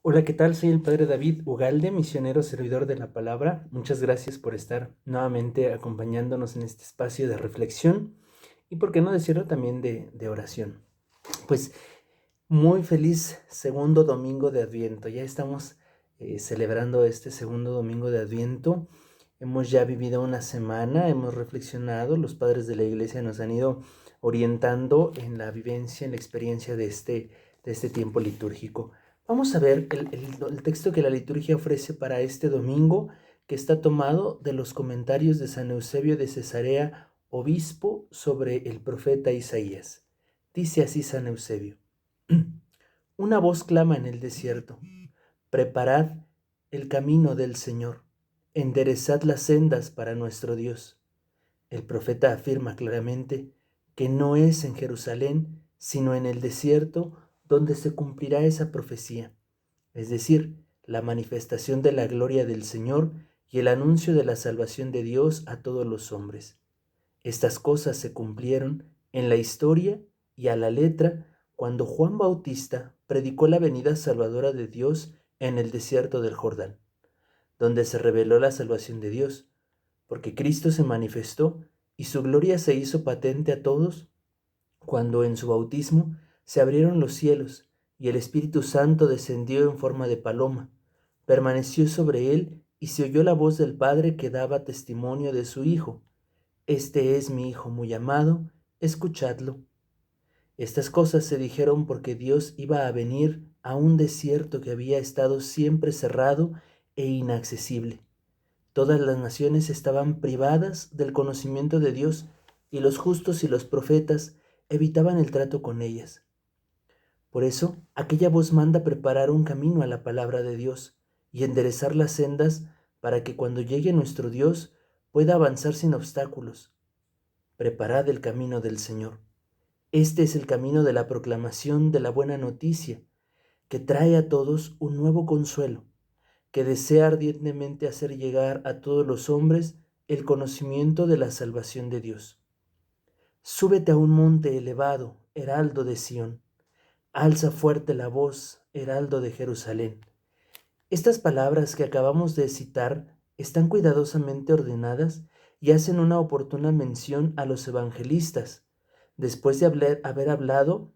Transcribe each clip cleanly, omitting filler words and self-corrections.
Hola, ¿qué tal? Soy el Padre David Ugalde, misionero servidor de la palabra. Muchas gracias por estar nuevamente acompañándonos en este espacio de reflexión y, por qué no decirlo, también de oración. Pues muy feliz segundo domingo de Adviento. Ya estamos celebrando este segundo domingo de Adviento. Hemos ya vivido una semana, hemos reflexionado, los padres de la iglesia nos han ido orientando en la vivencia, en la experiencia de este tiempo litúrgico. Vamos a ver el texto que la liturgia ofrece para este domingo, que está tomado de los comentarios de San Eusebio de Cesarea, obispo, sobre el profeta Isaías. Dice así San Eusebio: Una voz clama en el desierto: preparad el camino del Señor, enderezad las sendas para nuestro Dios. El profeta afirma claramente que no es en Jerusalén, sino en el desierto donde se cumplirá esa profecía, es decir, la manifestación de la gloria del Señor y el anuncio de la salvación de Dios a todos los hombres. Estas cosas se cumplieron en la historia y a la letra cuando Juan Bautista predicó la venida salvadora de Dios en el desierto del Jordán, donde se reveló la salvación de Dios, porque Cristo se manifestó y su gloria se hizo patente a todos cuando en su bautismo se abrieron los cielos y el Espíritu Santo descendió en forma de paloma, permaneció sobre él y se oyó la voz del Padre que daba testimonio de su Hijo: Este es mi Hijo muy amado, escuchadlo. Estas cosas se dijeron porque Dios iba a venir a un desierto que había estado siempre cerrado e inaccesible. Todas las naciones estaban privadas del conocimiento de Dios y los justos y los profetas evitaban el trato con ellas. Por eso, aquella voz manda preparar un camino a la palabra de Dios y enderezar las sendas para que cuando llegue nuestro Dios pueda avanzar sin obstáculos. Preparad el camino del Señor. Este es el camino de la proclamación de la buena noticia, que trae a todos un nuevo consuelo, que desea ardientemente hacer llegar a todos los hombres el conocimiento de la salvación de Dios. Súbete a un monte elevado, heraldo de Sión. Alza fuerte la voz, heraldo de Jerusalén. Estas palabras que acabamos de citar están cuidadosamente ordenadas y hacen una oportuna mención a los evangelistas, después de haber hablado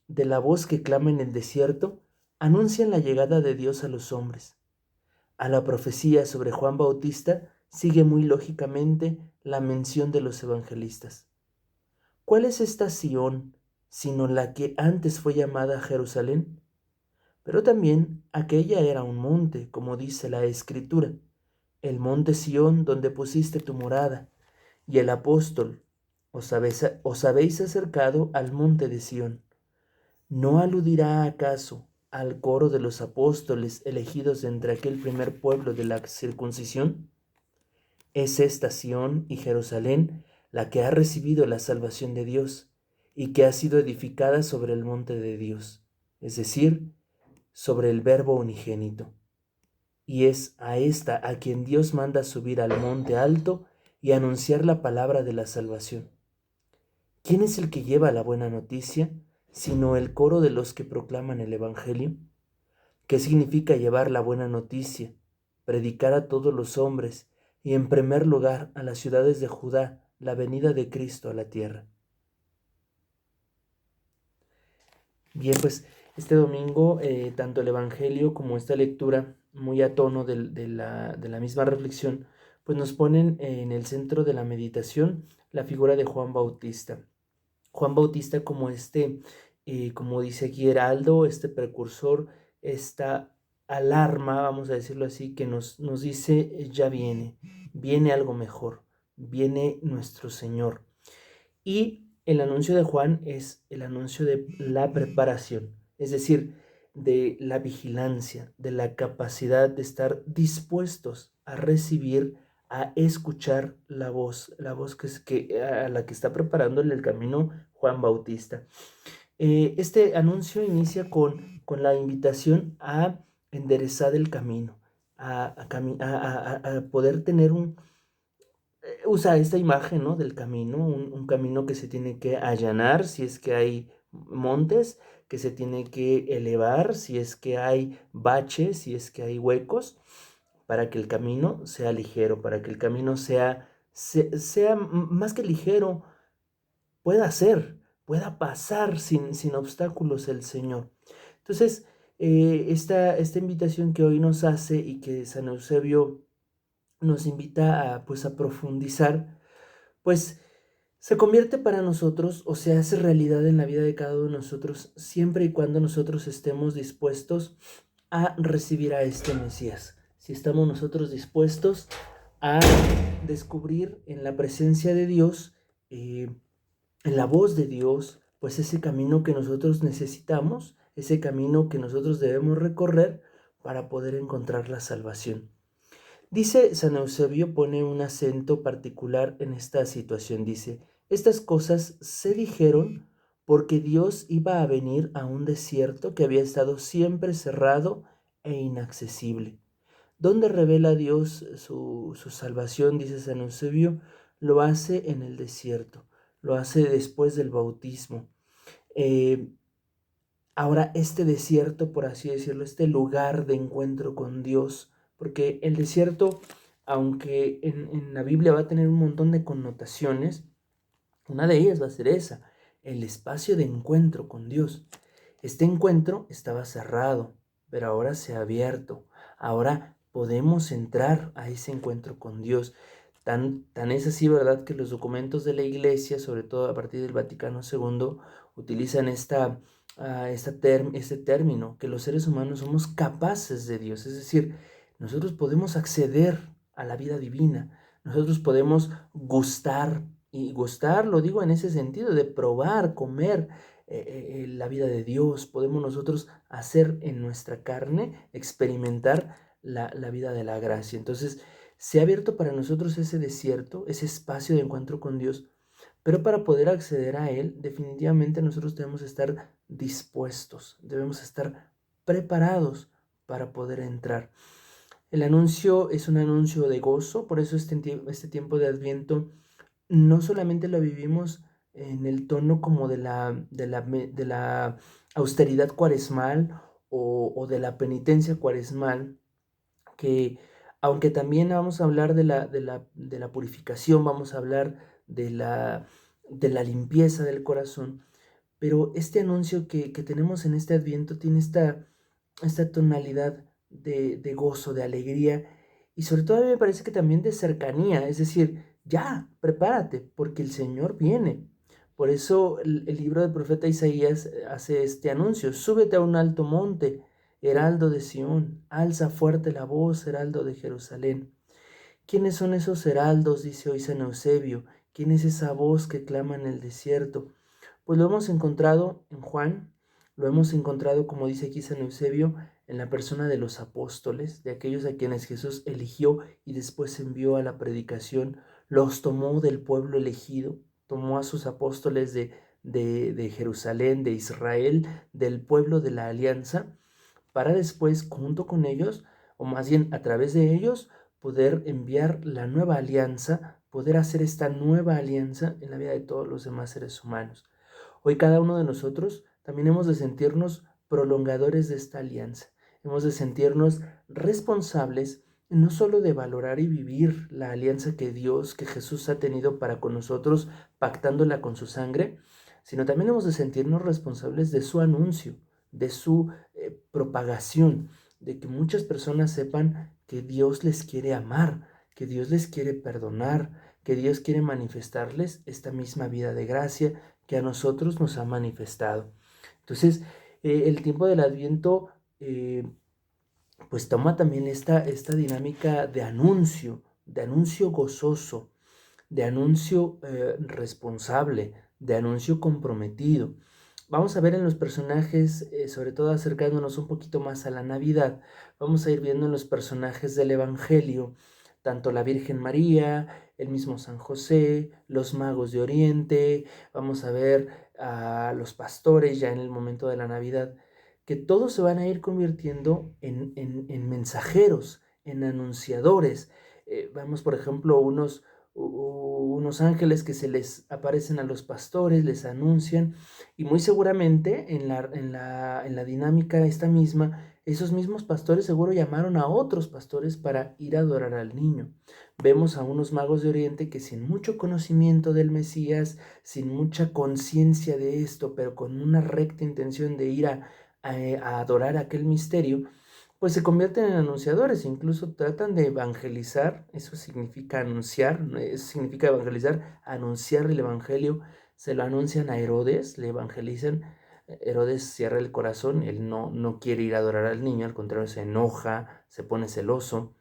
de la voz que clama en el desierto, anuncian la llegada de Dios a los hombres. A la profecía sobre Juan Bautista sigue muy lógicamente la mención de los evangelistas. ¿Cuál es esta Sión sino la que antes fue llamada Jerusalén? Pero también aquella era un monte, como dice la Escritura, el monte Sión donde pusiste tu morada, y el apóstol: os habéis acercado al monte de Sión. ¿No aludirá acaso al coro de los apóstoles elegidos entre aquel primer pueblo de la circuncisión? Es esta Sión y Jerusalén la que ha recibido la salvación de Dios y que ha sido edificada sobre el monte de Dios, es decir, sobre el Verbo unigénito. Y es a esta a quien Dios manda subir al monte alto y anunciar la palabra de la salvación. ¿Quién es el que lleva la buena noticia, sino el coro de los que proclaman el Evangelio? ¿Qué significa llevar la buena noticia? Predicar a todos los hombres y en primer lugar a las ciudades de Judá la venida de Cristo a la tierra. Bien, pues este domingo tanto el Evangelio como esta lectura, muy a tono de la misma reflexión, pues nos ponen en el centro de la meditación la figura de Juan Bautista. Juan Bautista como como dice aquí Heraldo, este precursor, esta alarma, vamos a decirlo así, que nos dice: ya viene algo mejor, viene nuestro Señor. Y el anuncio de Juan es el anuncio de la preparación, es decir, de la vigilancia, de la capacidad de estar dispuestos a recibir, a escuchar la voz a la que está preparándole el camino Juan Bautista. Este anuncio inicia con la invitación a enderezar el camino, a poder tener usa esta imagen, ¿no?, del camino, un camino que se tiene que allanar si es que hay montes, que se tiene que elevar si es que hay baches, si es que hay huecos, para que el camino sea ligero, para que el camino sea más que ligero, pueda pasar sin obstáculos el Señor. Entonces, esta invitación que hoy nos hace y que San Eusebio nos invita pues, a profundizar, pues se convierte para nosotros o se hace realidad en la vida de cada uno de nosotros siempre y cuando nosotros estemos dispuestos a recibir a este Mesías. Si estamos nosotros dispuestos a descubrir en la presencia de Dios, en la voz de Dios, pues ese camino que nosotros necesitamos, ese camino que nosotros debemos recorrer para poder encontrar la salvación. Dice San Eusebio, pone un acento particular en esta situación, dice: estas cosas se dijeron porque Dios iba a venir a un desierto que había estado siempre cerrado e inaccesible. ¿Dónde revela Dios su salvación? Dice San Eusebio, lo hace en el desierto, lo hace después del bautismo. Ahora, este desierto, por así decirlo, este lugar de encuentro con Dios, porque el desierto, aunque en la Biblia va a tener un montón de connotaciones, una de ellas va a ser esa, el espacio de encuentro con Dios. Este encuentro estaba cerrado, pero ahora se ha abierto. Ahora podemos entrar a ese encuentro con Dios. Tan es así, ¿verdad?, que los documentos de la Iglesia, sobre todo a partir del Vaticano II, utilizan este término, que los seres humanos somos capaces de Dios. Es decir, nosotros podemos acceder a la vida divina. Nosotros podemos gustar, y gustar lo digo en ese sentido, de probar, comer la vida de Dios. Podemos nosotros hacer en nuestra carne, experimentar la vida de la gracia. Entonces, se ha abierto para nosotros ese desierto, ese espacio de encuentro con Dios, pero para poder acceder a Él, definitivamente nosotros debemos estar dispuestos, debemos estar preparados para poder entrar. El anuncio es un anuncio de gozo, por eso este tiempo de Adviento no solamente lo vivimos en el tono como de la austeridad cuaresmal o de la penitencia cuaresmal, que aunque también vamos a hablar de la purificación, vamos a hablar de la limpieza del corazón, pero este anuncio que tenemos en este Adviento tiene esta tonalidad de gozo, de alegría, y sobre todo a mí me parece que también de cercanía, es decir, ya, prepárate, porque el Señor viene. Por eso el libro del profeta Isaías hace este anuncio: súbete a un alto monte, heraldo de Sión, alza fuerte la voz, heraldo de Jerusalén. ¿Quiénes son esos heraldos?, dice hoy San Eusebio. ¿Quién es esa voz que clama en el desierto? Pues lo hemos encontrado en Juan, lo hemos encontrado, como dice aquí San Eusebio, en la persona de los apóstoles, de aquellos a quienes Jesús eligió y después envió a la predicación. Los tomó del pueblo elegido, tomó a sus apóstoles de Jerusalén, de Israel, del pueblo de la alianza, para después, junto con ellos, o más bien a través de ellos, poder enviar la nueva alianza, poder hacer esta nueva alianza en la vida de todos los demás seres humanos. Hoy cada uno de nosotros también hemos de sentirnos prolongadores de esta alianza. Hemos de sentirnos responsables no solo de valorar y vivir la alianza que Dios, que Jesús ha tenido para con nosotros, pactándola con su sangre, sino también hemos de sentirnos responsables de su anuncio, de su propagación, de que muchas personas sepan que Dios les quiere amar, que Dios les quiere perdonar, que Dios quiere manifestarles esta misma vida de gracia que a nosotros nos ha manifestado. Entonces, el tiempo del Adviento pues toma también esta dinámica de anuncio gozoso, de anuncio responsable, de anuncio comprometido. Vamos a ver en los personajes, sobre todo acercándonos un poquito más a la Navidad, vamos a ir viendo en los personajes del Evangelio, tanto la Virgen María, el mismo San José, los magos de Oriente, vamos a ver a los pastores ya en el momento de la Navidad, que todos se van a ir convirtiendo en mensajeros, en anunciadores. Vemos, por ejemplo, unos ángeles que se les aparecen a los pastores, les anuncian, y muy seguramente en la dinámica esta misma, esos mismos pastores seguro llamaron a otros pastores para ir a adorar al niño. Vemos a unos magos de Oriente que sin mucho conocimiento del Mesías, sin mucha conciencia de esto, pero con una recta intención de ir a adorar aquel misterio, pues se convierten en anunciadores, incluso tratan de evangelizar, eso significa anunciar, eso significa evangelizar, anunciar el evangelio, se lo anuncian a Herodes, le evangelizan, Herodes cierra el corazón, él no quiere ir a adorar al niño, al contrario se enoja, se pone celoso,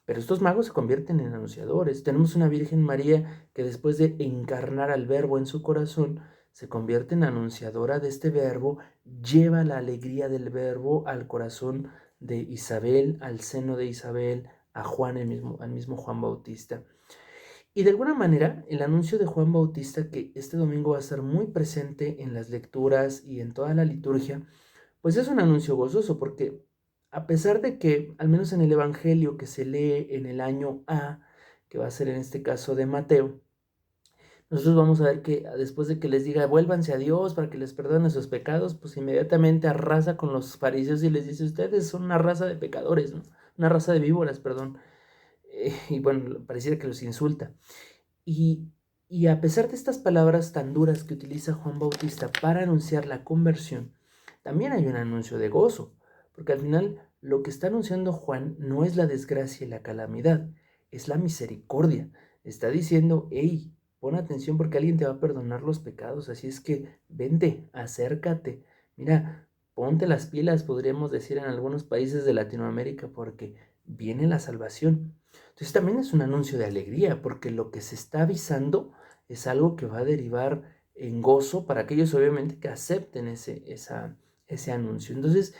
pero estos magos se convierten en anunciadores. Tenemos una Virgen María que después de encarnar al Verbo en su corazón, se convierte en anunciadora de este Verbo, lleva la alegría del Verbo al corazón de Isabel, al seno de Isabel, a Juan, al mismo Juan Bautista. Y de alguna manera, el anuncio de Juan Bautista, que este domingo va a estar muy presente en las lecturas y en toda la liturgia, pues es un anuncio gozoso porque a pesar de que, al menos en el Evangelio que se lee en el año A, que va a ser en este caso de Mateo, nosotros vamos a ver que después de que les diga vuélvanse a Dios para que les perdone sus pecados, pues inmediatamente arrasa con los fariseos y les dice, ustedes son una raza de pecadores, ¿no? Una raza de víboras, perdón. Y bueno, pareciera que los insulta. Y, y a pesar de estas palabras tan duras que utiliza Juan Bautista para anunciar la conversión, también hay un anuncio de gozo, porque al final lo que está anunciando Juan no es la desgracia y la calamidad, es la misericordia. Está diciendo, hey, pon atención porque alguien te va a perdonar los pecados, así es que vente, acércate. Mira, ponte las pilas, podríamos decir en algunos países de Latinoamérica, porque viene la salvación. Entonces también es un anuncio de alegría, porque lo que se está avisando es algo que va a derivar en gozo para aquellos obviamente que acepten ese anuncio. Entonces,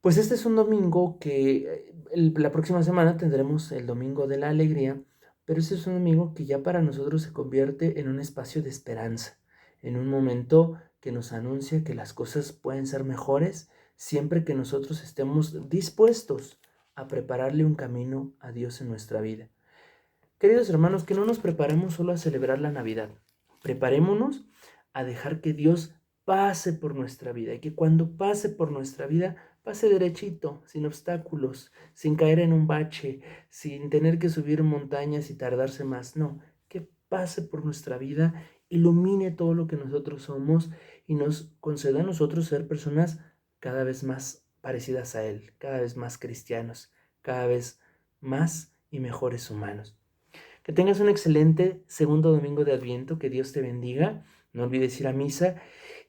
pues este es un domingo que la próxima semana tendremos el Domingo de la Alegría, pero este es un domingo que ya para nosotros se convierte en un espacio de esperanza, en un momento que nos anuncia que las cosas pueden ser mejores siempre que nosotros estemos dispuestos a prepararle un camino a Dios en nuestra vida. Queridos hermanos, que no nos preparemos solo a celebrar la Navidad. Preparémonos a dejar que Dios pase por nuestra vida y que cuando pase por nuestra vida, pase derechito, sin obstáculos, sin caer en un bache, sin tener que subir montañas y tardarse más. No, que pase por nuestra vida, ilumine todo lo que nosotros somos y nos conceda a nosotros ser personas cada vez más parecidas a Él, cada vez más cristianos, cada vez más y mejores humanos. Que tengas un excelente segundo domingo de Adviento, que Dios te bendiga, no olvides ir a misa.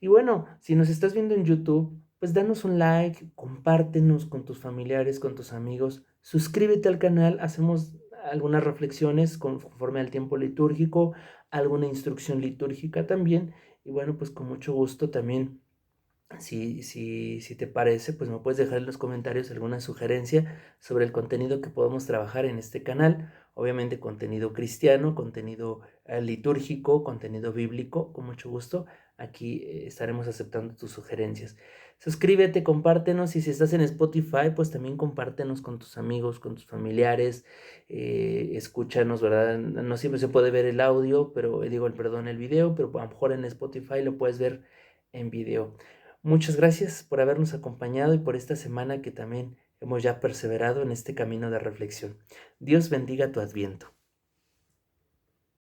Y bueno, si nos estás viendo en YouTube, pues danos un like, compártenos con tus familiares, con tus amigos, suscríbete al canal, hacemos algunas reflexiones conforme al tiempo litúrgico, alguna instrucción litúrgica también, y bueno, pues con mucho gusto también. Si te parece, pues me puedes dejar en los comentarios alguna sugerencia sobre el contenido que podamos trabajar en este canal. Obviamente contenido cristiano, contenido litúrgico, contenido bíblico, con mucho gusto. Aquí estaremos aceptando tus sugerencias. Suscríbete, compártenos y si estás en Spotify, pues también compártenos con tus amigos, con tus familiares. Escúchanos, ¿verdad? No siempre se puede ver el audio, pero el video, pero a lo mejor en Spotify lo puedes ver en video. Muchas gracias por habernos acompañado y por esta semana que también hemos ya perseverado en este camino de reflexión. Dios bendiga tu Adviento.